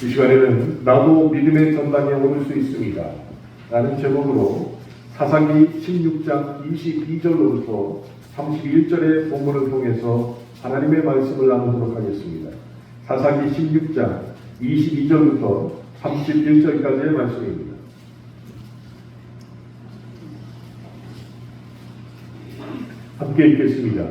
이 시간에는 나도 믿음의 전당에 오를 수 있습니다 라는 제목으로 사사기 16장 22절로부터 31절의 본문을 통해서 하나님의 말씀을 나누도록 하겠습니다. 사사기 16장 22절부터 31절까지의 말씀입니다. 함께 읽겠습니다.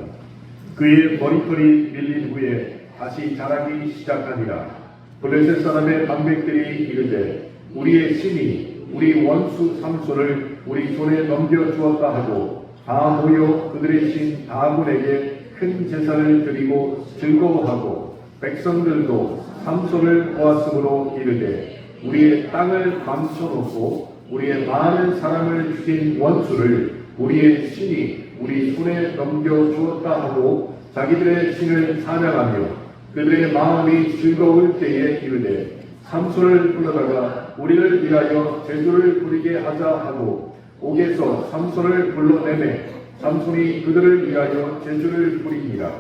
그의 머리털이 밀린 후에 다시 자라기 시작하니라. 블레셋 사람의 방백들이 이르되 우리의 신이 우리 원수 삼손을 우리 손에 넘겨주었다 하고 다 모여 그들의 신 다곤에게 큰 제사를 드리고 즐거워하고 백성들도 삼손을 보았으므로 이르되 우리의 땅을 망쳐놓고 우리의 많은 사람을 죽인 원수를 우리의 신이 우리 손에 넘겨주었다 하고 자기들의 신을 찬양하며 그들의 마음이 즐거울 때에 이르되 삼손을 불러다가 우리를 위하여 제주를 부리게 하자 하고 옥에서 삼손을 불러내매 삼손이 그들을 위하여 제주를 부리니라.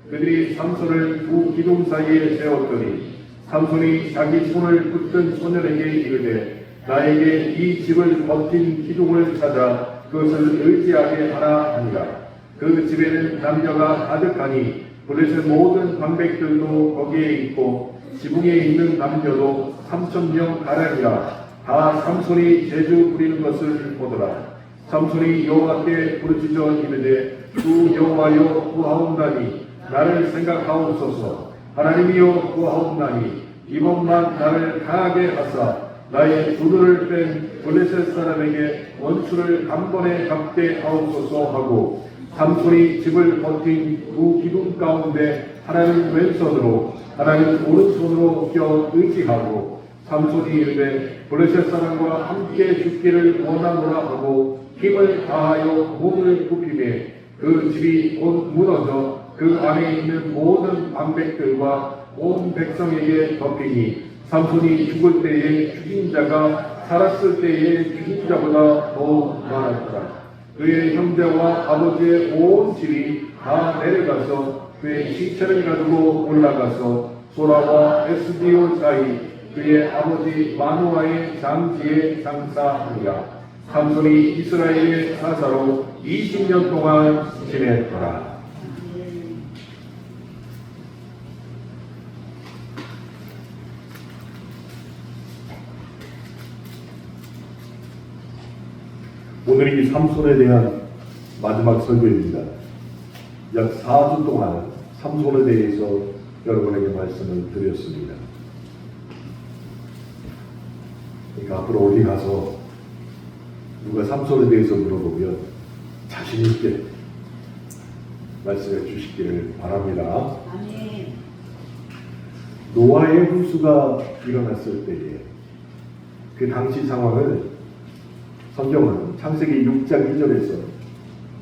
그들이 삼손을 두 기둥 사이에 세웠더니 삼손이 자기 손을 붙든 소년에게 이르되 나에게 이 집을 버틴 기둥을 찾아 그것을 의지하게 하라 하니라. 그 집에는 남녀가 가득하니 블레셋 모든 방백들도 거기에 있고 지붕에 있는 남녀도 3,000명 가량이라. 다 삼손이 제주 부리는 것을 보더라. 삼손이 여호와께 부르짖어 이르되 주 여호와여 구하옵나니 나를 생각하옵소서. 하나님이여 구하옵나니 이번만 나를 강하게 하사 나의 두 눈을 뺀 블레셋 사람에게 원수를 단번에 갚게 하옵소서 하고 삼손이 집을 버틴 두 기둥 가운데 하나는 왼손으로 하나는 오른손으로 껴 의지하고 삼손이 이르되 블레셋 사람과 함께 죽기를 원하노라 하고 힘을 다하여 몸을 굽히매 그 집이 곧 무너져 그 안에 있는 모든 방백들과 온 백성에게 덮이니 삼손이 죽을 때에 죽인 자가 살았을 때에 죽인 자보다 더 많았더라. 그의 형제와 아버지의 온 집이 다 내려가서 그의 시체를 가지고 올라가서 소라와 에스디오 사이 그의 아버지 마노아의 장지에 장사하니라. 삼손이 이스라엘의 사사로 20년 동안 지냈더라. 오늘 이 삼손에 대한 마지막 설교입니다. 약 4주 동안 삼손에 대해서 여러분에게 말씀을 드렸습니다. 그러니까 앞으로 어디 가서 누가 삼손에 대해서 물어보면 자신 있게 말씀해 주시기를 바랍니다. 아멘. 노아의 홍수가 일어났을 때에 그 당시 상황을 성경은 창세기 6장 2절에서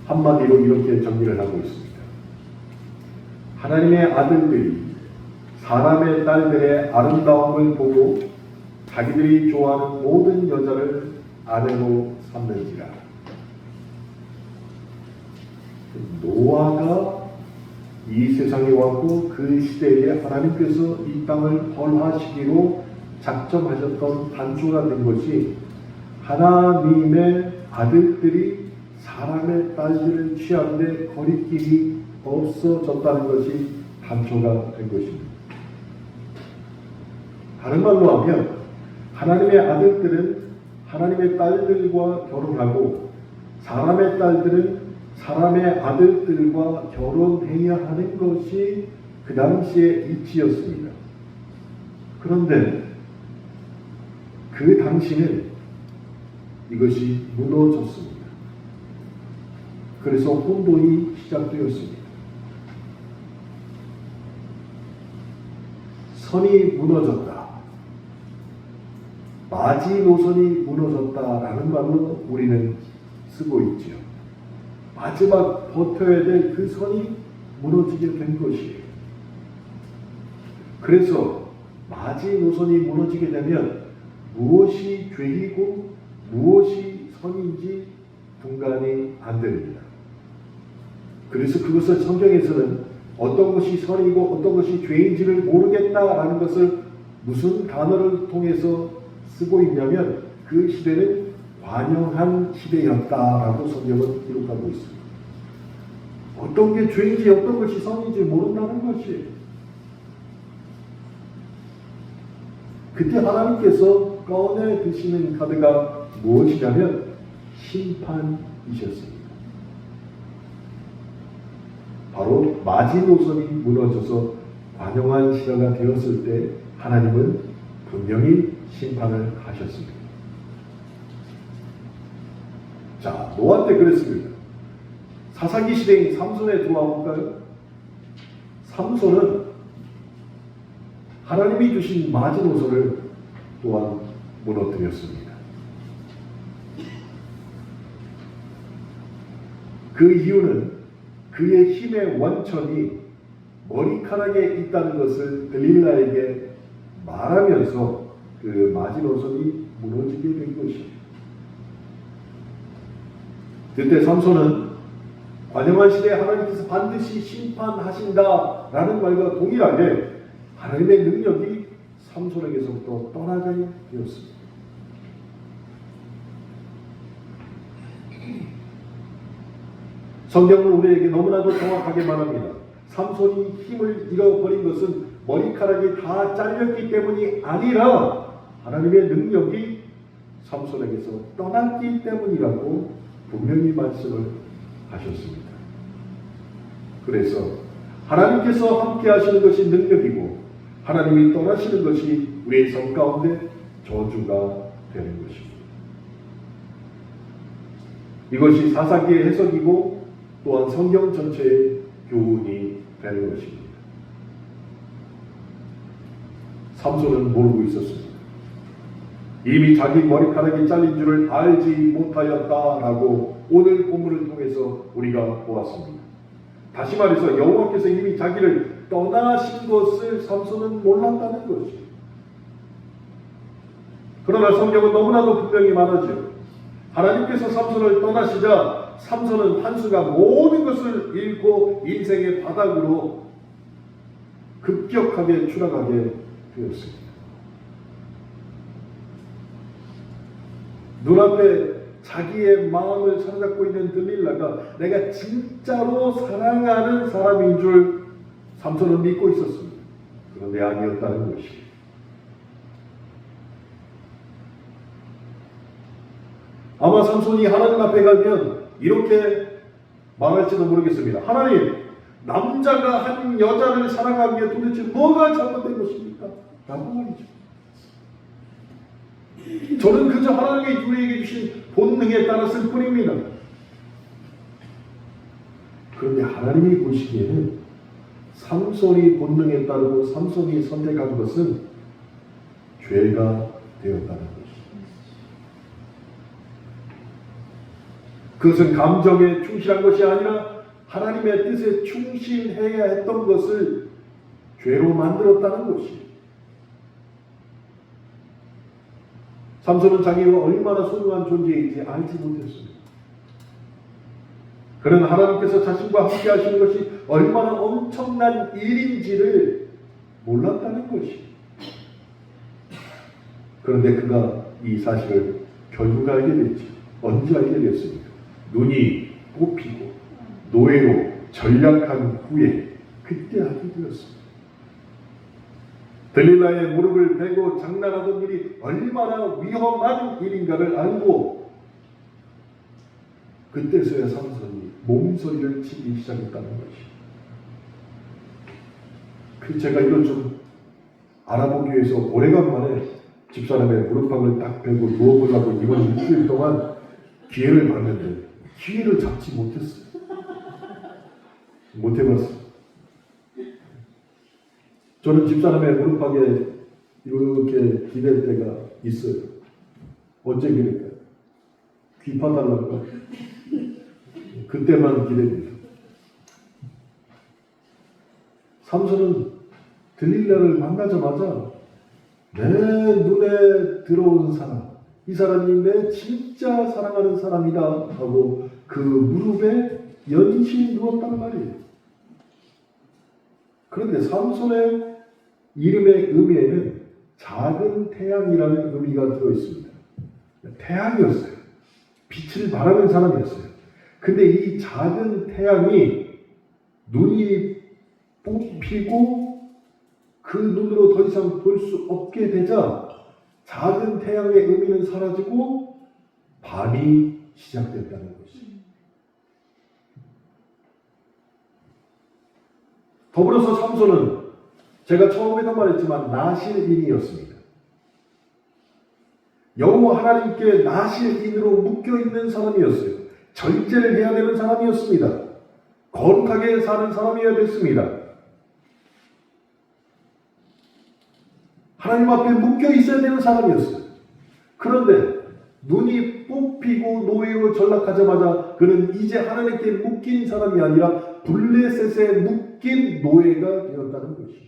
한마디로 이렇게 정리를 하고 있습니다. 하나님의 아들들이 사람의 딸들의 아름다움을 보고 자기들이 좋아하는 모든 여자를 아내로 삼는지라. 노아가 이 세상에 왔고 그 시대에 하나님께서 이 땅을 벌하시기로 작정하셨던 단초가 된 것이 하나님의 아들들이 사람의 딸들을 취하는데 거리낌이 없어졌다는 것이 단초가 된 것입니다. 다른 말로 하면 하나님의 아들들은 하나님의 딸들과 결혼하고 사람의 딸들은 사람의 아들들과 결혼해야 하는 것이 그 당시의 이치였습니다. 그런데 그 당시는 이것이 무너졌습니다. 그래서 혼돈이 시작되었습니다. 선이 무너졌다. 마지노선이 무너졌다라는 말로 우리는 쓰고 있지요. 마지막 버텨야 될 그 선이 무너지게 된 것이에요. 그래서 마지노선이 무너지게 되면 무엇이 죄이고 무엇이 선인지 분간이 안 됩니다. 그래서 그것을 성경에서는 어떤 것이 선이고 어떤 것이 죄인지를 모르겠다라는 것을 무슨 단어를 통해서 쓰고 있냐면 그 시대는 관영한 시대였다라고 성경은 기록하고 있습니다. 어떤 게 죄인지 어떤 것이 선인지 모른다는 것이, 그때 하나님께서 꺼내 드시는 카드가 무엇이냐면 심판이셨습니다. 바로 마지노선이 무너져서 관영한 시대가 되었을 때 하나님은 분명히 심판을 하셨습니다. 자, 노아 때 그랬습니다. 사사기 시대인 삼손에 들어와 볼까요? 삼손은 하나님이 주신 마지노선을 또한 무너뜨렸습니다. 그 이유는 그의 힘의 원천이 머리카락에 있다는 것을 들릴라에게 말하면서 그 마지노선이 무너지게 된 것입니다. 그때 삼손은 관영한 시대에 하나님께서 반드시 심판하신다라는 말과 동일하게 하나님의 능력이 삼손에게서부터 떠나가게 되었습니다. 성경은 우리에게 너무나도 정확하게 말합니다. 삼손이 힘을 잃어버린 것은 머리카락이 다 잘렸기 때문이 아니라 하나님의 능력이 삼손에게서 떠났기 때문이라고 분명히 말씀을 하셨습니다. 그래서 하나님께서 함께 하시는 것이 능력이고 하나님이 떠나시는 것이 우리의 삶 가운데 저주가 되는 것입니다. 이것이 사사기의 해석이고 또한 성경 전체의 교훈이 되는 것입니다. 삼손은 모르고 있었습니다. 이미 자기 머리카락이 잘린 줄을 알지 못하였다라고 오늘 본문을 통해서 우리가 보았습니다. 다시 말해서 여호와께서 이미 자기를 떠나신 것을 삼손은 몰랐다는 것이죠. 그러나 성경은 너무나도 분명히 말하죠. 하나님께서 삼손을 떠나시자 삼손은 한순간 모든 것을 잃고 인생의 바닥으로 급격하게 추락하게 되었습니다. 눈앞에 자기의 마음을 사로잡고 있는 들릴라가 내가 진짜로 사랑하는 사람인 줄 삼손은 믿고 있었습니다. 그런데 아니었다는 것입니다. 아마 삼손이 하나님 앞에 가면 이렇게 말할지도 모르겠습니다. 하나님, 남자가 한 여자를 사랑하기에 도대체 뭐가 잘못된 것입니까? 라고 말이죠. 저는 그저 하나님의 우리에게 주신 본능에 따랐을 뿐입니다. 그런데 하나님이 보시기에는 삼손이 본능에 따르고 삼손이 선택한 것은 죄가 되었다는 것입니다. 그것은 감정에 충실한 것이 아니라 하나님의 뜻에 충실해야 했던 것을 죄로 만들었다는 것입니다. 삼손은 자기가 얼마나 소중한 존재인지 알지 못했습니다. 그는 하나님께서 자신과 함께 하시는 것이 얼마나 엄청난 일인지를 몰랐다는 것입니다. 그런데 그가 이 사실을 결국 알게 됐죠. 언제 알게 됐습니까? 눈이 뽑히고 노예로 전락한 후에 그때 알게 되었습니다. 들릴라의 무릎을 베고 장난하던 일이 얼마나 위험한 일인가를 알고 그때서야 삼손이 몸서리를 치기 시작했다는 것이. 제가 이걸 좀 알아보기 위해서 오래간만에 집사람의 무릎팍을 딱 베고 누워보려고 이번 일주일 동안 기회를 봤는데 기회를 잡지 못했어요. 못해봤어요. 저는 집사람의 무릎팍에 이렇게 기댈 때가 있어요. 언제 기댈까요? 귀 파달라고. 그때만 기댑니다. 삼손은 들릴라를 만나자마자 내 눈에 들어온 사람, 이 사람이 내 진짜 사랑하는 사람이다 하고 그 무릎에 연신 누웠단 말이에요. 그런데 삼손의 이름의 의미에는 작은 태양이라는 의미가 들어있습니다. 태양이었어요. 빛을 발하는 사람이었어요. 근데 이 작은 태양이 눈이 뽑히고 그 눈으로 더 이상 볼 수 없게 되자 작은 태양의 의미는 사라지고 밤이 시작됐다는 것이. 더불어서 삼손은 제가 처음에도 말했지만 나실인이었습니다. 여호와 하나님께 나실인으로 묶여있는 사람이었어요. 절제를 해야 되는 사람이었습니다. 거룩하게 사는 사람이어야 됐습니다. 하나님 앞에 묶여 있어야 되는 사람이었어요. 그런데 눈이 뽑히고 노예로 전락하자마자 그는 이제 하나님께 묶인 사람이 아니라 블레셋에 묶인 노예가 되었다는 것이에요.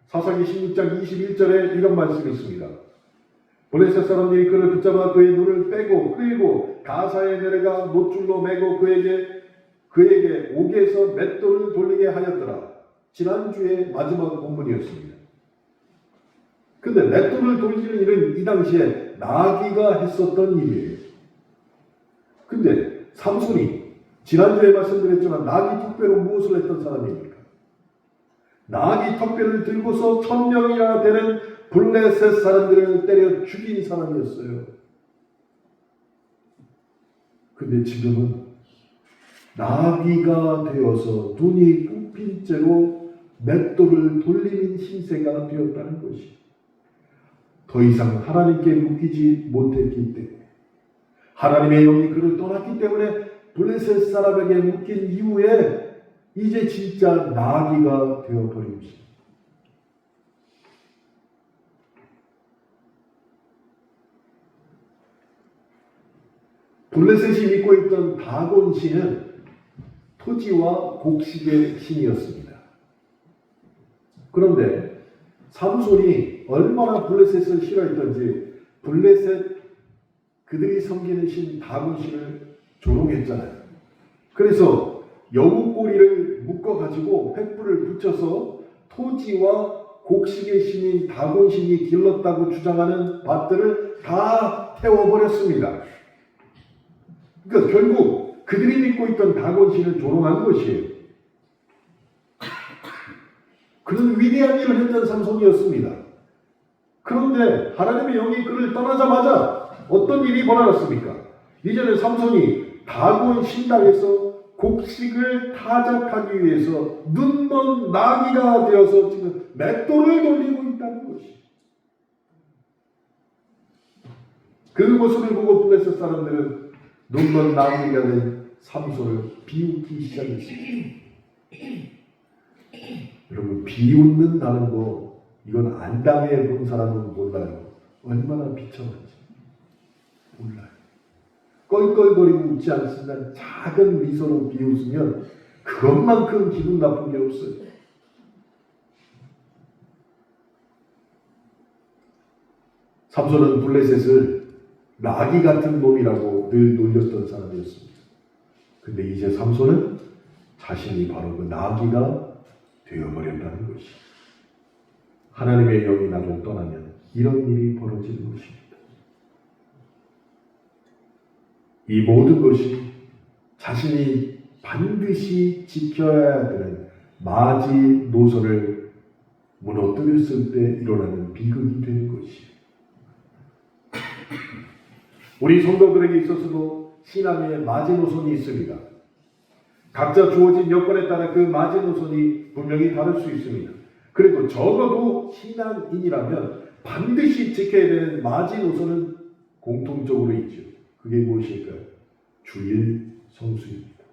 사사기 16장 21절에 이런 말씀이 있습니다. 블레셋 사람들이 그를 붙잡아 그의 눈을 빼고 끌고 가사에 내려가 노줄로 매고 그에게 옥에서 맷돌을 돌리게 하였더라. 지난주에 마지막 본문이었습니다. 근데 맷돌을 돌리는 일은 이 당시에 나귀가 했었던 일이에요. 근데 삼손이 지난주에 말씀드렸지만 나귀 턱뼈로 무엇을 했던 사람입니까? 나귀 턱뼈를 들고서 1000명이나 되는 블레셋 사람들을 때려 죽인 사람이었어요. 근데 지금은 나귀가 되어서 눈이 뽑힌 채로 맷돌을 돌리는 신세가 되었다는 것이. 더 이상 하나님께 묶이지 못했기 때문에, 하나님의 영이 그를 떠났기 때문에 블레셋 사람에게 묶인 이후에 이제 진짜 나귀가 되어버린 것입니다. 블레셋이 믿고 있던 다곤 신은 토지와 곡식의 신이었습니다. 그런데 삼손이 얼마나 블레셋을 싫어했던지 블레셋 그들이 섬기는 신 다곤 신을 조롱했잖아요. 그래서 여우꼬리를 묶어가지고 횃불을 붙여서 토지와 곡식의 신인 다곤 신이 길렀다고 주장하는 밭들을 다 태워버렸습니다. 그러니까 결국 그들이 믿고 있던 다곤 신을 조롱한 것이에요. 그는 위대한 일을 했던 삼손이었습니다. 그런데 하나님의 영이 그를 떠나자마자 어떤 일이 벌어졌습니까? 이제는 삼손이 다곤 신당에서 곡식을 타작하기 위해서 눈먼 나귀가 되어서 지금 맷돌을 돌리고 있다는 것이. 그 모습을 보고 블레셋 사람들은 눈먼 나귀가 된 삼손을 비웃기 시작했습니다. 여러분, 비웃는다는 거 이건 안 당해본 사람은 몰라요. 얼마나 비참한지 몰라요. 껄껄거리고 웃지 않습니다. 작은 미소로 비웃으면 그것만큼 기분 나쁜 게 없어요. 삼손은 블레셋을 나귀 같은 놈이라고 늘 놀렸던 사람이었습니다. 근데 이제 삼손은 자신이 바로 그 나귀가 되어버렸다는 것이. 하나님의 영이 나를 떠나면 이런 일이 벌어지는 것입니다. 이 모든 것이 자신이 반드시 지켜야 되는 마지 노선을 무너뜨렸을 때 일어나는 비극이 되는 것이에요. 우리 성도들에게 있어서도 신앙의 마지노선이 있습니다. 각자 주어진 여건에 따라 그 마지노선이 분명히 다를 수 있습니다. 그리고 적어도 신앙인이라면 반드시 지켜야 되는 마지노선은 공통적으로 있죠. 그게 무엇일까요? 주일 성수입니다.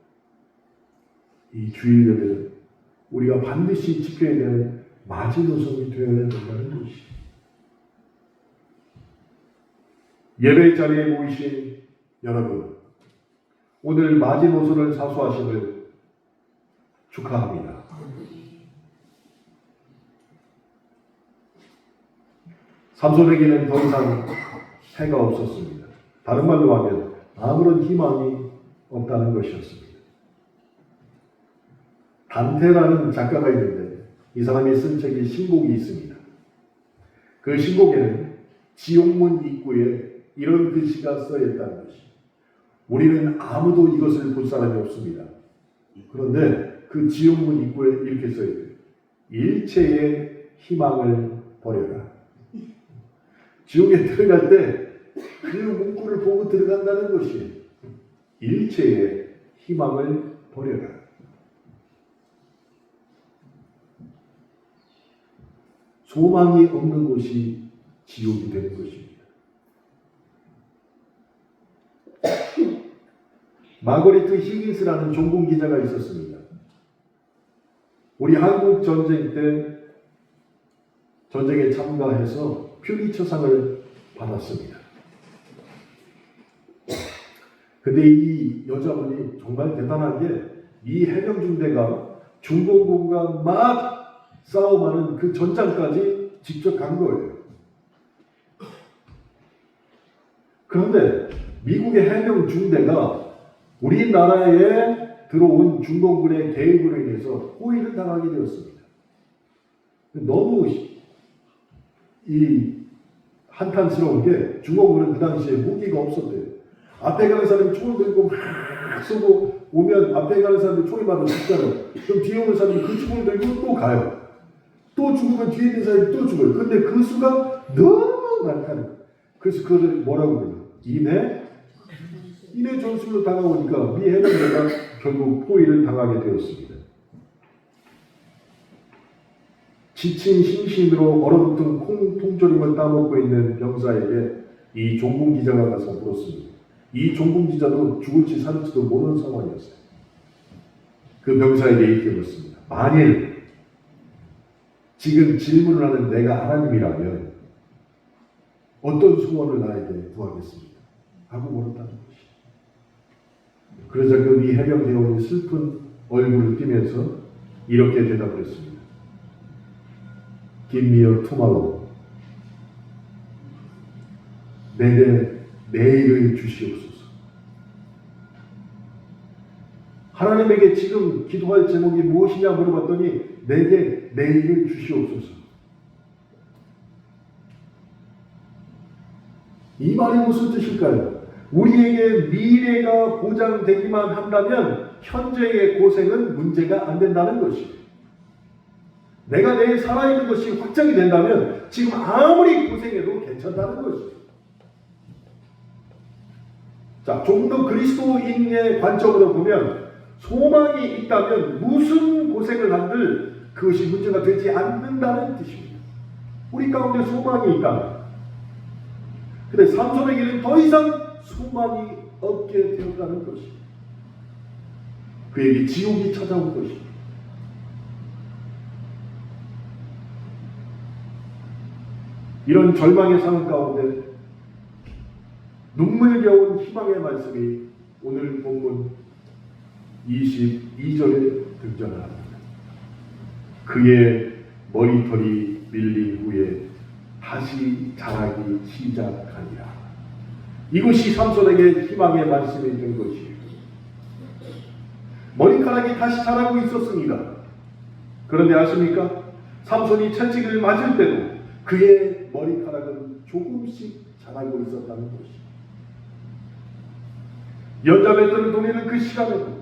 이 주일 예배는 우리가 반드시 지켜야 되는 마지노선이 되어야 된다는 것이죠. 예배 자리에 모이신 여러분, 오늘 마지노선을 사수하심을 축하합니다. 삼손에게는 더 이상 해가 없었습니다. 다른 말로 하면 아무런 희망이 없다는 것이었습니다. 단테라는 작가가 있는데 이 사람이 쓴 책이 신곡이 있습니다. 그 신곡에는 지옥문 입구에 이런 글씨가 써있다는 것이, 우리는 아무도 이것을 볼 사람이 없습니다. 그런데 그 지옥문 입구에 이렇게 써있어요. 일체의 희망을 버려라. 지옥에 들어갈 때 그 문구를 보고 들어간다는 것이 일체의 희망을 버려라. 소망이 없는 곳이 지옥이 되는 것입니다. 마거리트 히긴스라는 종군 기자가 있었습니다. 우리 한국 전쟁 때 전쟁에 참가해서 퓰리처상을 받았습니다. 근데 이 여자분이 정말 대단한 게, 이 해병중대가 중공군과 막 싸움하는 그 전장까지 직접 간 거예요. 그런데 미국의 해병중대가 우리나라에 들어온 중공군의 개입으로 인해서 호위를 당하게 되었습니다. 너무 이 한탄스러운 게, 중공군은 그 당시에 무기가 없었대요. 앞에 가는 사람이 총을 들고 막 쏘고 오면 앞에 가는 사람이 총이 맞아 죽잖아요. 그럼 뒤에 오는 사람이 그 총을 들고 또 가요. 또 죽으면 뒤에 있는 사람이 또 죽어요. 근데 그 수가 너무 많다는 거예요. 그래서 그걸 뭐라고 그래요? 인해 전술로 다가오니까 미 해병대가 결국 포위를 당하게 되었습니다. 지친 심신으로 얼어붙은 콩 통조림을 따먹고 있는 병사에게 이 종군 기자가 가서 물었습니다. 이 종군 기자도 죽을지 살을지도 모르는 상황이었어요. 그 병사에게 이렇게 물었습니다. 만일 지금 질문을 하는 내가 하나님이라면 어떤 소원을 나에게 구하겠습니까? 하고 물었다는 것이. 그러자 그 미 해병 대원이 슬픈 얼굴을 띠면서 이렇게 대답을 했습니다. Give me your tomorrow. 내게 내일을 주시옵소서. 하나님에게 지금 기도할 제목이 무엇이냐 물어봤더니 내게 내일을 주시옵소서. 이 말이 무슨 뜻일까요? 우리에게 미래가 보장되기만 한다면 현재의 고생은 문제가 안 된다는 것이에요. 내가 내일 살아있는 것이 확정이 된다면 지금 아무리 고생해도 괜찮다는 것이에요. 자, 좀 더 그리스도인의 관점으로 보면 소망이 있다면 무슨 고생을 한들 그것이 문제가 되지 않는다는 뜻입니다. 우리 가운데 소망이 있다면. 근데 삼손에게는 더 이상 소망이 없게 되었다는 것입니다. 그에게 지옥이 찾아온 것입니다. 이런 절망의 상황 가운데 눈물겨운 희망의 말씀이 오늘 본문 22절에 등장을 합니다. 그의 머리털이 밀린 후에 다시 자라기 시작하니라. 이것이 삼손에게 희망의 말씀이 된 것이에요. 머리카락이 다시 자라고 있었습니다. 그런데 아십니까? 삼손이 채찍을 맞을 때도 그의 머리카락은 조금씩 자라고 있었다는 것이에요. 연자매들을 보내는 그 시간에도,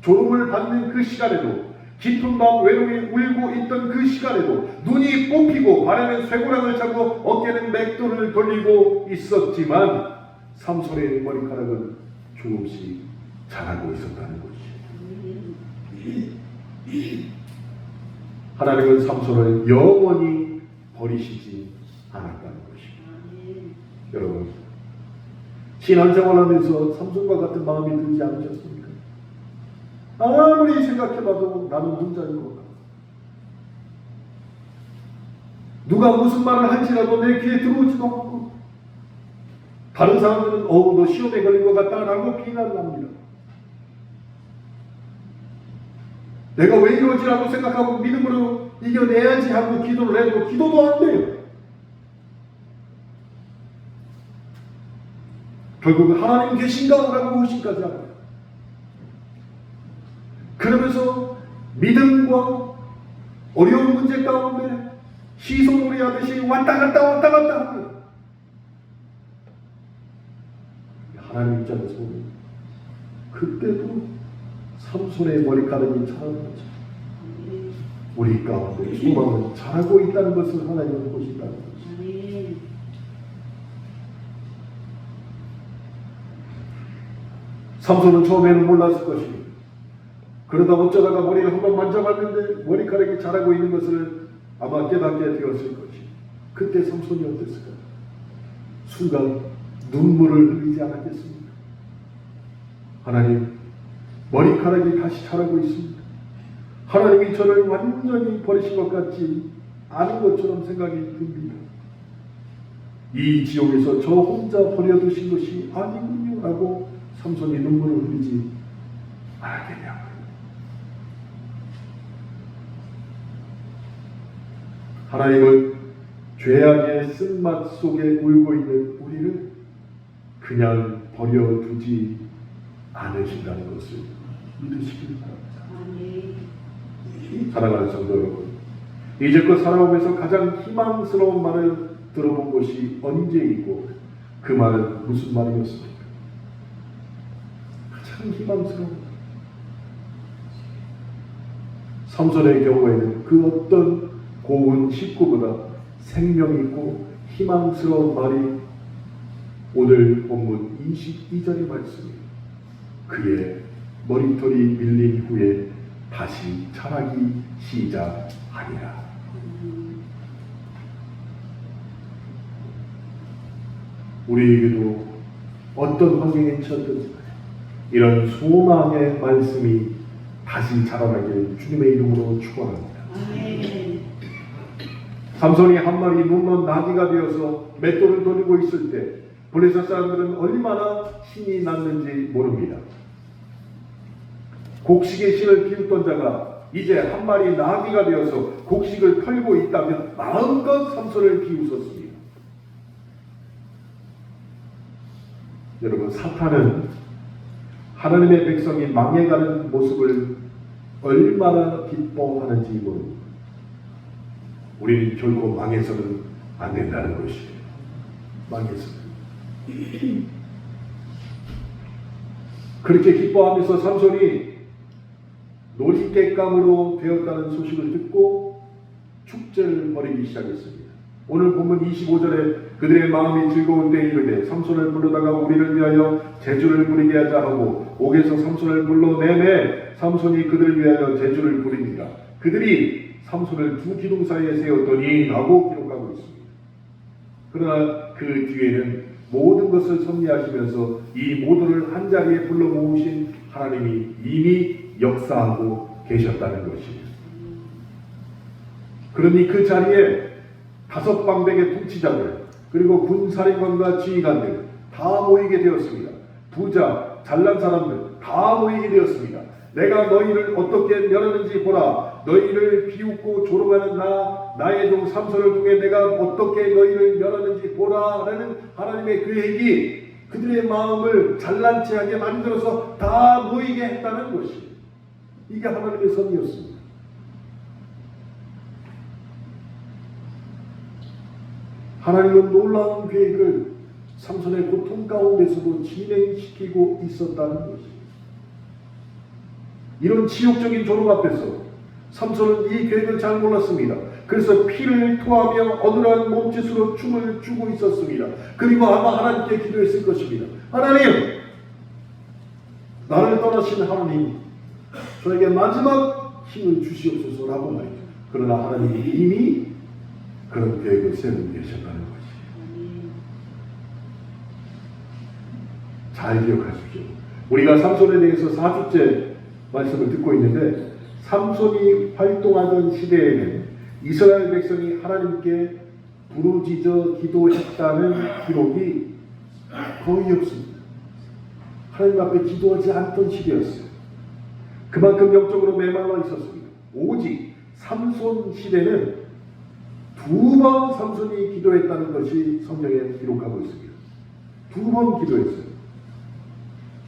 조롱을 받는 그 시간에도, 깊은 밤 외로이 울고 있던 그 시간에도 눈이 뽑히고 발에는 쇠고랑을 차고 어깨는 맷돌을 돌리고 있었지만 삼손의 머리카락은 조금씩 자라고 있었다는 것이에요. 하나님은 삼손을 영원히 버리시지 않았다는 것입니다. 여러분, 신앙생활하면서 삼손과 같은 마음이 들지 않으셨습니까? 아무리 생각해봐도 나는 혼자인 것 같아. 누가 무슨 말을 할지라도 내 귀에 들어오지도 않고, 다른 사람들은 너 시험에 걸린 것 같다라고 비난을 합니다. 내가 왜 이러지라고 생각하고 믿음으로 이겨내야지 하고 기도를 해도 기도도 안 돼요. 결국은 하나님 계신가? 라고 의심까지 합니다. 그러면서 믿음과 어려운 문제 가운데 시소놀이 하듯이 왔다 갔다 합니다. 하나님 입장에서 보면 그때도 삼손의 머리카락이 자라는 거죠. 우리 가운데 수많은 자라고 있다는 것을 하나님은 보신다는 거죠. 삼손은 처음에는 몰랐을 것입니다. 그러다 어쩌다가 머리를 한번 만져봤는데 머리카락이 자라고 있는 것을 아마 깨닫게 되었을 것입니다. 그때 삼손이 어땠을까요? 순간 눈물을 흘리지 않았겠습니까? 하나님, 머리카락이 다시 자라고 있습니다. 하나님이 저를 완전히 버리신 것 같지 않은 것처럼 생각이 듭니다. 이 지옥에서 저 혼자 버려두신 것이 아니군요 라고 삼손이 눈물을 흘리지 않았겠냐고요. 하나님은 죄악의 쓴맛 속에 울고 있는 우리를 그냥 버려두지 않으신다는 것을 믿으시길 바랍니다. 사랑하는 성도 여러분, 이제껏 살아오면서 가장 희망스러운 말을 들어본 것이 언제이고 그 말은 무슨 말이었습니까? 가장 희망스러운 말. 삼손의 경우에는 그 어떤 고운 식구보다 생명 있고 희망스러운 말이 오늘 본문 22절의 말씀입니다. 그의 머리털이 밀린 후에 다시 자라기 시작하리라. 우리에게도 어떤 환경에 처했든지 이런 소망의 말씀이 다시 자라나길 주님의 이름으로 축원합니다. 삼손이 한 마리 눈먼 나귀가 되어서 맷돌을 돌리고 있을 때 블레셋 사람들은 얼마나 신이 났는지 모릅니다. 곡식의 신을 비웃던 자가 이제 한 마리 나귀가 되어서 곡식을 털고 있다면 마음껏 삼손을 비웃었습니다. 여러분, 사탄은 하나님의 백성이 망해가는 모습을 얼마나 기뻐하는지 모릅니다. 우리는 결코 망해서는 안 된다는 것이에요. 망해서는. 그렇게 기뻐하면서 삼손이 놀이객감으로 되었다는 소식을 듣고 축제를 벌이기 시작했습니다. 오늘 본문 25절에 그들의 마음이 즐거운 때에 이르되 삼손을 부르다가 우리를 위하여 제주를 부리게 하자 하고 옥에서 삼손을 불러내매 삼손이 그들을 위하여 제주를 부립니다. 그들이 삼손을 두 기둥 사이에 세웠더니 라고 기록하고 있습니다. 그러나 그 뒤에는 모든 것을 섭리하시면서 이 모두를 한자리에 불러 모으신 하나님이 이미 역사하고 계셨다는 것입니다. 그러니 그 자리에 5방백의 통치자들 그리고 군사령관과 지휘관들 다 모이게 되었습니다. 부자, 잘난 사람들 다 모이게 되었습니다. 내가 너희를 어떻게 멸하는지 보라. 너희를 비웃고 조롱하는 나의 종 삼손을 통해 내가 어떻게 너희를 멸하는지 보라 라는 하나님의 계획이 그들의 마음을 잘난 체하게 만들어서 다 모이게 했다는 것입니다. 이게 하나님의 선이었습니다. 하나님은 놀라운 계획을 삼손의 고통 가운데서도 진행시키고 있었다는 것입니다. 이런 지옥적인 조롱 앞에서 삼손은 이 계획을 잘 몰랐습니다. 그래서 피를 토하며 어눌한 몸짓으로 춤을 추고 있었습니다. 그리고 아마 하나님께 기도했을 것입니다. 하나님, 나를 떠나신 하나님, 저에게 마지막 힘을 주시옵소서라고 말이죠. 그러나 하나님이 이미 그런 계획을 세우고 계셨다는 것이에요. 잘 기억하십시오. 우리가 삼손에 대해서 4주째 말씀을 듣고 있는데 삼손이 활동하던 시대에는 이스라엘 백성이 하나님께 부르짖어 기도했다는 기록이 거의 없습니다. 하나님 앞에 기도하지 않던 시대였어요. 그만큼 영적으로 메말라 있었습니다. 오직 삼손 시대는 2번 삼손이 기도했다는 것이 성경에 기록하고 있습니다. 2번 기도했어요.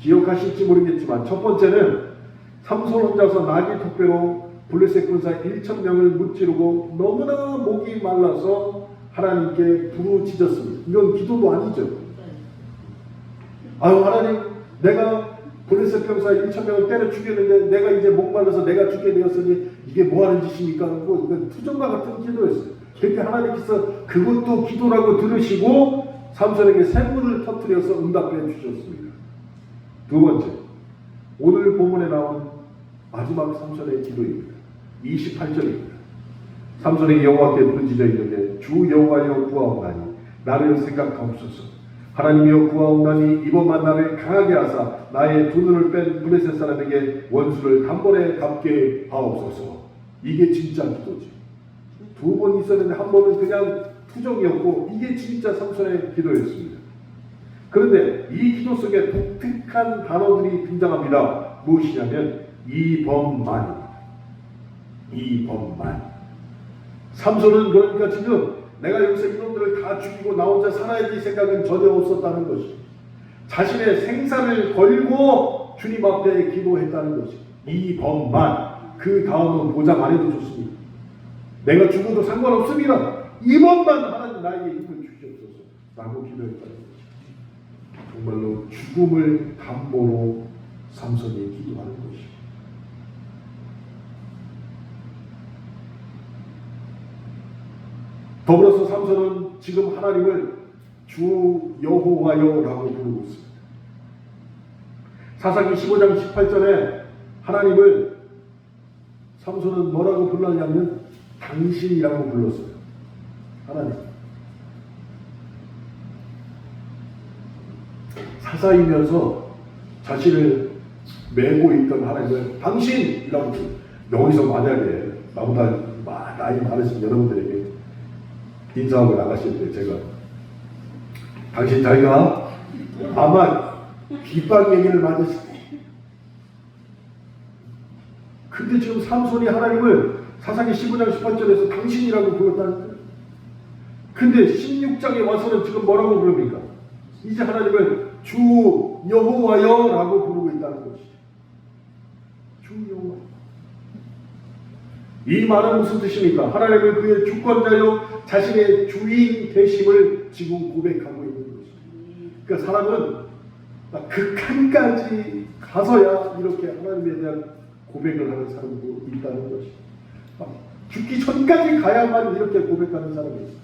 기억하실지 모르겠지만 첫 번째는 삼손 혼자서 나귀 턱배로 블레셋 군사 1,000명을 무찌르고 너무나 목이 말라서 하나님께 부르짖었습니다. 이건 기도도 아니죠. 아유 하나님, 내가 블레셋 병사 1,000명을 때려 죽였는데 내가 이제 목말라서 내가 죽게 되었으니 이게 뭐하는 짓입니까? 하고 이건 투정과 같은 기도였어요. 그렇게 하나님께서 그것도 기도라고 들으시고 삼손에게 샘물을 터뜨려서 응답해 주셨습니다. 두 번째, 오늘 본문에 나온 마지막 삼손의 기도입니다. 28절입니다. 삼손에게 여호와께 부르짖어 이르되 주 여호와여 구하옵나니 나를 생각하옵소서. 하나님이여 구하옵나니 이번만 나를 강하게 하사 나의 두 눈을 뺀 블레셋 사람에게 원수를 단번에 갚게 하옵소서. 이게 진짜 기도죠. 두 번 있었는데 한 번은 그냥 투정이었고 이게 진짜 삼손의 기도였습니다. 그런데 이 기도 속에 독특한 단어들이 등장합니다. 무엇이냐면 이번만입니다. 이번만. 삼손은 그러니까 지금 내가 여기서 이놈들을 다 죽이고 나 혼자 살아야 될 생각은 전혀 없었다는 것이, 자신의 생사를 걸고 주님 앞에 기도했다는 것이, 이번만. 그 다음은 보장 안 해도 좋습니다. 내가 죽어도 상관없습니다. 이번만 하나님 나에게 힘을 주시옵소서 라고 기도했다는 것이, 정말로 죽음을 담보로 삼손이 기도하는 것이. 더불어서 삼손은 지금 하나님을 주 여호와여라고 부르고 있습니다. 사사기 15장 18절에 하나님을 삼손은 뭐라고 불렀냐면 당신이라고 불렀어요. 하나님. 사사이면서 자신을 메고 있던 하나님을 당신이라고 불렀어요. 여기서 만약에 나보다 나이 많으신 여러분들에게 인사하고 나가실 때 제가 당신 자기가 아마 귓방맹이를 맞으실 때, 근데 지금 삼손이 하나님을 사사기 15장 18절에서 당신이라고 불렀다는 거예요. 근데 16장에 와서는 지금 뭐라고 부릅니까? 이제 하나님을 주 여호와여라고 부르고 있다는 것이죠. 주 여호와. 이 말은 무슨 뜻입니까? 하나님은 그의 주권자요 자신의 주인 되심을 지금 고백하고 있는 것입니다. 그러니까 사람은 극한까지 가서야 이렇게 하나님에 대한 고백을 하는 사람도 있다는 것입니다. 죽기 전까지 가야만 이렇게 고백하는 사람이 있어요.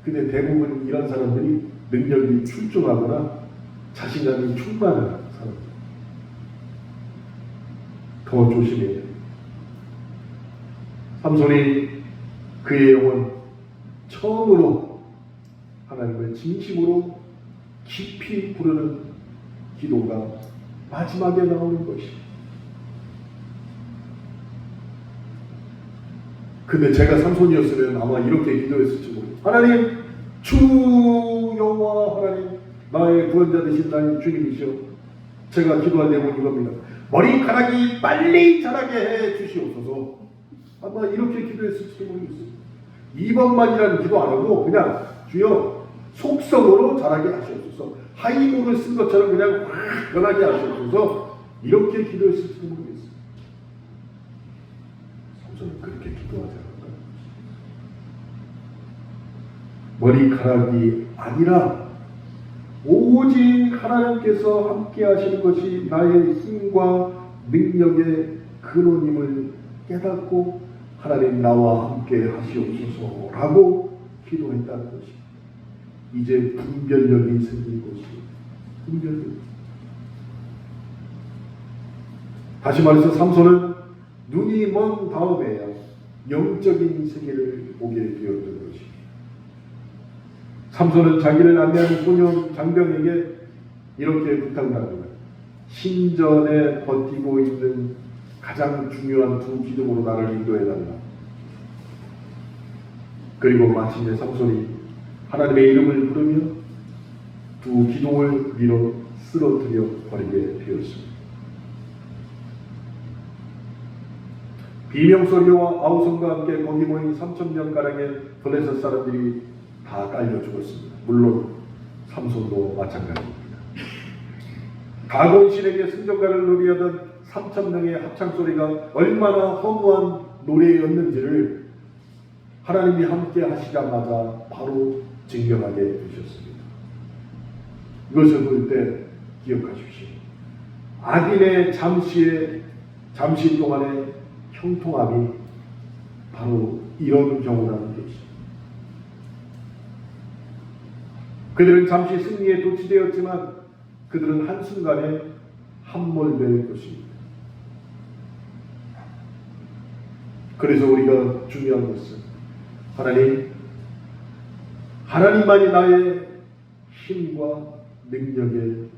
근데 대부분 이런 사람들이 능력이 출중하거나 자신감이 충만한 사람들. 더 조심해야 돼요. 삼손이 그의 영혼 처음으로 하나님을 진심으로 깊이 부르는 기도가 마지막에 나오는 것입니다. 근데 제가 삼손이었으면 아마 이렇게 기도했을지 모릅니다. 하나님, 주 여호와 하나님, 나의 구원자 되신 나의 주님이시여, 제가 기도한 내용은 이겁니다. 머리카락이 빨리 자라게 해 주시옵소서. 아마 이렇게 기도했을지 모르겠어요. 이번만이라는 기도 안 하고 그냥 주여 속성으로 자라게 하시옵소서. 하이모를 쓴 것처럼 그냥 확 변하게 하시옵소서. 이렇게 기도했을지 모르겠어요. 삼손은 그렇게 기도하지 않을까요? 머리카락이 아니라 오직 하나님께서 함께 하시는 것이 나의 힘과 능력의 근원임을 깨닫고 하나님 나와 함께 하시옵소서라고 기도했다는 것이, 이제 분별력이 생긴 것이, 분별력. 다시 말해서 삼손은 눈이 먼 다음에야 영적인 세계를 보게 되었던 것입니다. 삼손은 자기를 안내하는 소년 장병에게 이렇게 부탁을 합니다. 신전에 버티고 있는 가장 중요한 두 기둥으로 나를 인도해달라. 그리고 마침내 삼손이 하나님의 이름을 부르며 두 기둥을 밀어 쓰러뜨려 버리게 되었습니다. 비명소리와 아우성과 함께 거기 모인 3,000명가량의 블레셋 사람들이 다 깔려 죽었습니다. 물론 삼손도 마찬가지입니다. 다곤신에게 승전가를 노리하던 3,000명의 합창소리가 얼마나 허무한 노래였는지를 하나님이 함께 하시자마자 바로 증명하게 되셨습니다. 이것을 볼 때 기억하십시오. 악인의 잠시 동안의 형통함이 바로 이런 경우라는 것입니다. 그들은 잠시 승리에 도취되었지만 그들은 한순간에 함몰될 것입니다. 그래서 우리가 중요한 것은 하나님만이 나의 힘과 능력의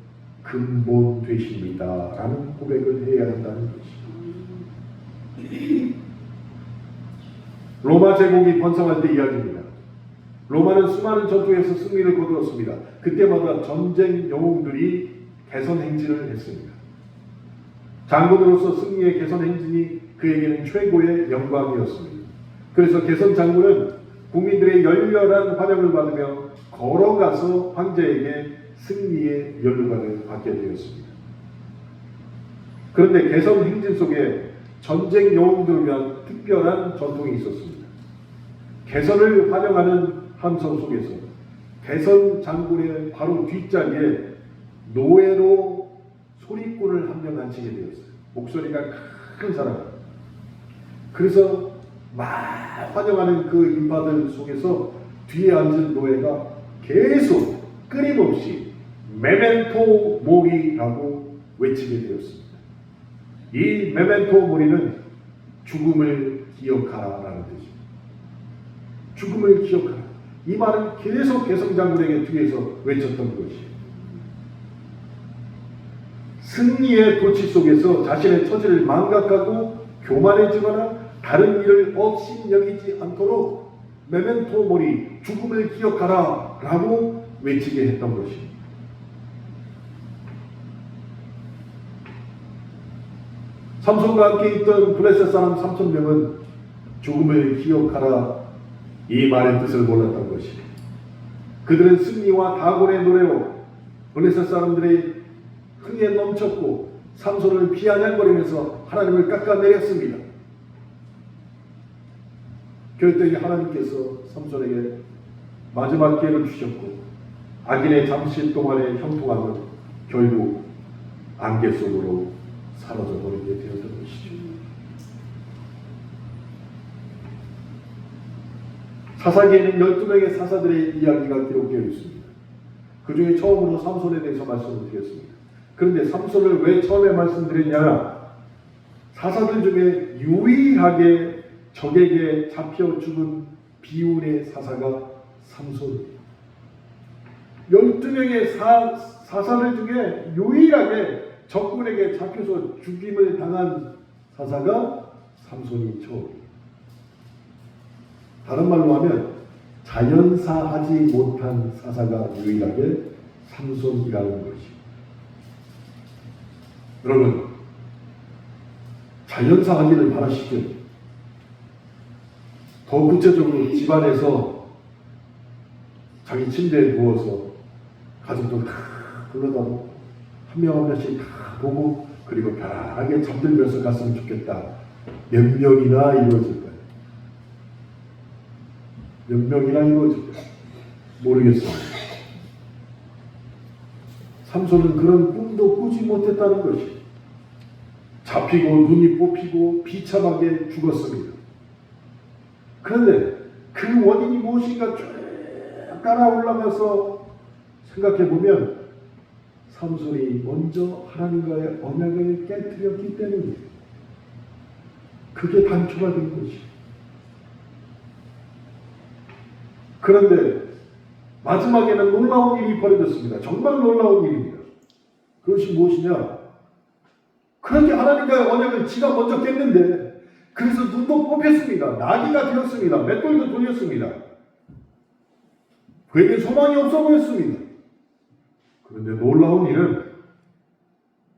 근본 되십니다 라는 고백을 해야 한다는 것입니다. 로마 제국이 번성할 때 이야기입니다. 로마는 수많은 전투에서 승리를 거두었습니다. 그때마다 전쟁 영웅들이 개선 행진을 했습니다. 장군으로서 승리의 개선 행진이 그에게는 최고의 영광이었습니다. 그래서 개선 장군은 국민들의 열렬한 환영을 받으며 걸어가서 황제에게 승리의 연루관을 받게 되었습니다. 그런데 개선 행진 속에 전쟁 영웅들을 위한 특별한 전통이 있었습니다. 개선을 환영하는 함성 속에서 개선 장군의 바로 뒷자리에 노예로 소리꾼을 한 명 앉히게 되었어요. 목소리가 큰 사람. 그래서 막 환영하는 그 인파들 속에서 뒤에 앉은 노예가 계속 끊임없이 메멘토 모리라고 외치게 되었습니다. 이 메멘토 모리는 죽음을 기억하라라는 뜻입니다. 죽음을 기억하라. 이 말은 계속 개성장군에게 뒤에서 외쳤던 것이에요. 승리의 도취 속에서 자신의 처지를 망각하고 교만해지거나 다른 일을 업신여기지 않도록 메멘토 모리, 죽음을 기억하라 라고 외치게 했던 것입니다. 삼손과 함께 있던 블레셋 사람 3,000명은 죽음을 기억하라 이 말의 뜻을 몰랐던 것입니다. 그들은 승리와 다곤의 노래로 블레셋 사람들의 흥에 넘쳤고 삼손을 비아냥거리면서 하나님을 깎아내렸습니다. 그랬더니 하나님께서 삼손에게 마지막 기회를 주셨고 악인의 잠시 동안의 형통함은 결국 안개 속으로 사라져 버리게 되었던 것이죠. 사사기에는 12명의 사사들의 이야기가 기록되어 있습니다. 그 중에 처음으로 삼손에 대해서 말씀을 드렸습니다. 그런데 삼손을 왜 처음에 말씀드렸냐? 사사들 중에 유일하게 적에게 잡혀 죽은 비운의 사사가 삼손입니다. 12명의 사사들 중에 유일하게 적군에게 잡혀서 죽임을 당한 사사가 삼손이 처음입니다. 다른 말로 하면 자연사하지 못한 사사가 유일하게 삼손이라는 것입니다. 여러분, 자연사하기를 바라시죠. 더 구체적으로 집안에서 자기 침대에 누워서 가족들 다 불러다 놓고 한 명 한 명씩 다 보고 그리고 편하게 잠들면서 갔으면 좋겠다. 몇 명이나 이루어질까요? 몇 명이나 이루어질까요? 모르겠습니다. 삼손은 그런 꿈도 꾸지 못했다는 것이 잡히고 눈이 뽑히고 비참하게 죽었습니다. 그런데 그 원인이 무엇인가 쭉 따라 올라가서 생각해 보면 삼손이 먼저 하나님과의 언약을 깨뜨렸기 때문이에요. 그게 단초가 된 것이에요. 그런데 마지막에는 놀라운 일이 벌어졌습니다. 정말 놀라운 일입니다. 그것이 무엇이냐? 그렇게 하나님과의 언약을 지가 먼저 깼는데 그래서 눈도 뽑혔습니다. 나귀가 되었습니다. 맷돌도 돌렸습니다. 그에게 소망이 없어 보였습니다. 그런데 놀라운 일은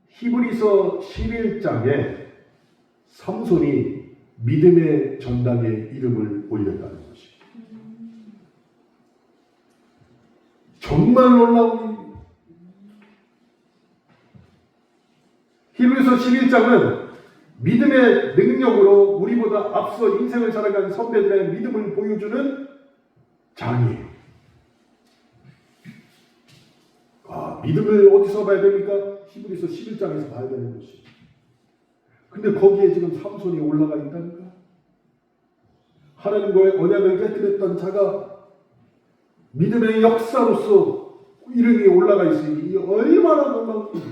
히브리서 11장에 삼손이 믿음의 전당에 이름을 올렸다는 것입니다. 정말 놀라운 일입니다. 히브리서 11장은 믿음의 능력으로 우리보다 앞서 인생을 살아간 선배들의 믿음을 보여주는 장이에요. 믿음을 어디서 봐야 됩니까? 히브리서 11장에서 봐야 되는 것이. 근데 거기에 지금 삼손이 올라가 있다니까. 하나님과의 언약을 깨뜨렸던 자가 믿음의 역사로서 이름이 올라가 있으니 이 얼마나 놀라운지.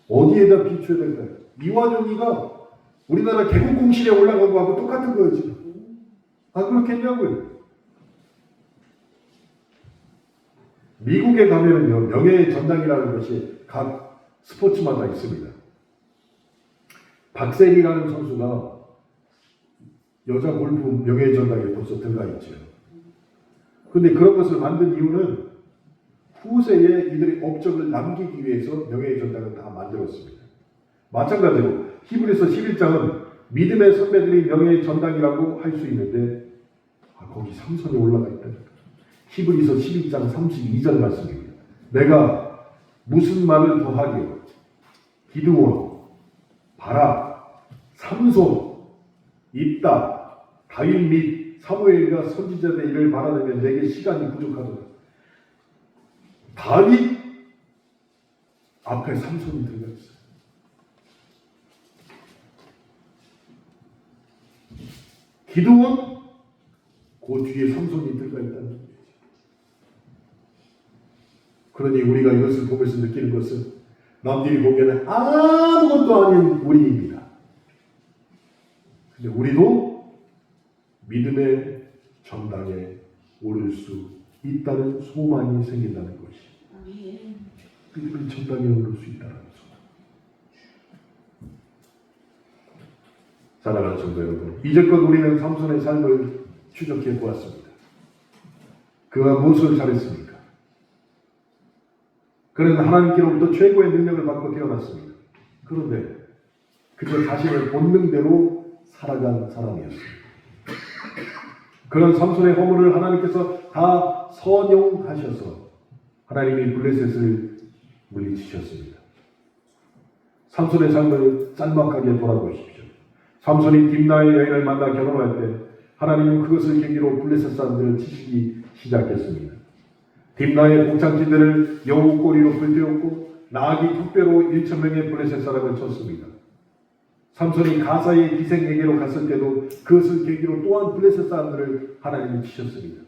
어디에다 비춰야 될까요? 이완용이가 우리나라 개국공신에 올라간 거하고 똑같은 거예요 지금. 그렇겠냐고요. 미국에 가면은요, 명예의 전당이라는 것이 각 스포츠마다 있습니다. 박세리라는 선수가 여자 골프 명예의 전당에 벌써 들어가 있죠. 그런데 그런 것을 만든 이유는 후세에 이들의 업적을 남기기 위해서 명예의 전당을 다 만들었습니다. 마찬가지로 히브리서 11장은 믿음의 선배들이 명예의 전당이라고 할 수 있는데 거기 삼손이 올라가 있다니까. 히브리서 12장 32절 말씀입니다. 내가 무슨 말을 더하리요? 기드온, 바락, 삼손, 입다, 다윗 및 사무엘과 선지자들의 일을 말하려면 내게 시간이 부족하도다. 다윗 앞에 삼손이 들어가 있어요. 기드온 그 뒤에 삼손이 들어가 있다는 거예요. 그러니 우리가 이것을 보면서 느끼는 것은 남들이 보기에는 아무것도 아닌 우리입니다. 근데 우리도 믿음의 전당에 오를 수 있다는 소망이 생긴다는 것이. 믿음의 전당에 오를 수 있다는 소망. 사랑하는 성도 여러분, 이제껏 우리는 삼손의 삶을 추적해 보았습니다. 그가 무엇을 잘했습니까? 그는 하나님께로부터 최고의 능력을 받고 태어났습니다. 그런데 그저 자신의 본능대로 살아간 사람이었습니다. 그런 삼손의 허물을 하나님께서 다 선용하셔서 하나님이 블레셋을 물리치셨습니다. 삼손의 삶을 짤막하게 돌아보십시오. 삼손이 딥나의 여인을 만나 결혼할 때 하나님은 그것을 계기로 블레셋 사람들을 치시기 시작했습니다. 딥나의 공창진들을 여우 꼬리로 불태웠고 나귀 턱뼈로 1,000명의 블레셋 사람을 쳤습니다. 삼손이 가사의 기생에게로 갔을 때도 그것을 계기로 또한 블레셋 사람들을 하나님이 치셨습니다.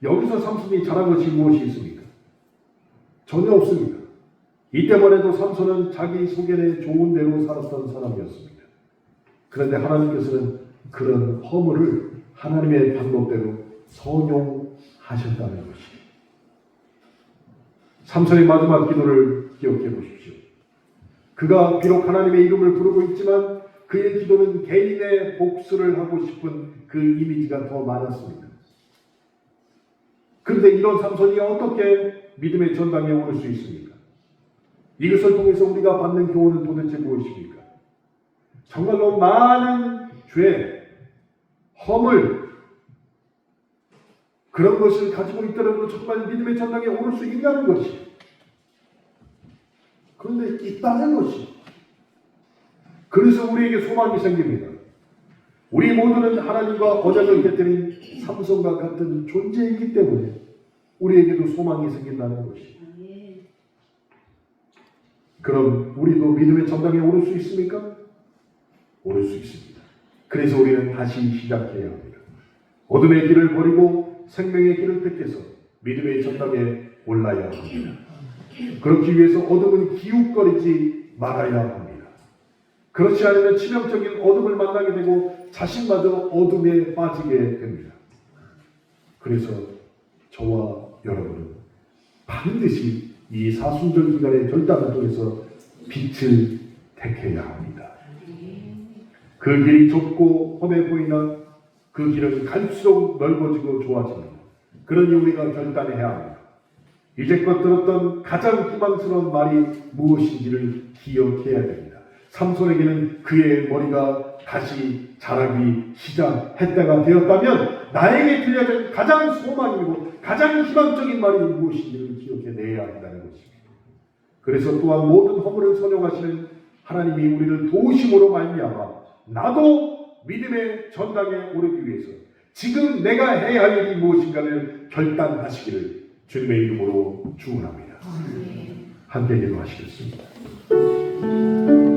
여기서 삼손이 잘한 것이 무엇이 있습니까? 전혀 없습니다. 이때만 해도 삼손은 자기 속견에 좋은 대로 살았던 사람이었습니다. 그런데 하나님께서는 그런 허물을 하나님의 방법대로 선용하셨다는 것입니다. 삼손의 마지막 기도를 기억해 보십시오. 그가 비록 하나님의 이름을 부르고 있지만 그의 기도는 개인의 복수를 하고 싶은 그 이미지가 더 많았습니다. 그런데 이런 삼손이 어떻게 믿음의 전당에 오를 수 있습니까? 이것을 통해서 우리가 받는 교훈은 도대체 무엇입니까? 정말로 많은 죄, 허물, 그런 것을 가지고 있더라도 정말 믿음의 전당에 오를 수 있다는 것이. 그런데 있다는 것이. 그래서 우리에게 소망이 생깁니다. 우리 모두는 하나님과 언약을 깨뜨린 삼손과 같은 존재이기 때문에 우리에게도 소망이 생긴다는 것이. 그럼 우리도 믿음의 전당에 오를 수 있습니까? 오를 수 있습니다. 그래서 우리는 다시 시작해야 합니다. 어둠의 길을 버리고 생명의 길을 택해서 믿음의 전당에 올라야 합니다. 그렇기 위해서 어둠은 기웃거리지 말아야 합니다. 그렇지 않으면 치명적인 어둠을 만나게 되고 자신마저 어둠에 빠지게 됩니다. 그래서 저와 여러분은 반드시 이 사순절 기간의 결단을 통해서 빛을 택해야 합니다. 그 길이 좁고 험해 보이나 그 길은 갈수록 넓어지고 좋아집니다. 그러니 우리가 결단해야 합니다. 이제껏 들었던 가장 희망스러운 말이 무엇인지를 기억해야 됩니다. 삼손에게는 그의 머리가 다시 자라기 시작했다가 되었다면 나에게 들려진 가장 소망이고 가장 희망적인 말이 무엇인지를 기억해내야 한다는 것입니다. 그래서 또한 모든 허물을 선용하시는 하나님이 우리를 도우심으로 말미암아 나도 믿음의 전당에 오르기 위해서 지금 내가 해야 할 일이 무엇인가를 결단하시기를 주님의 이름으로 축원합니다. 함께 기도하시겠습니다.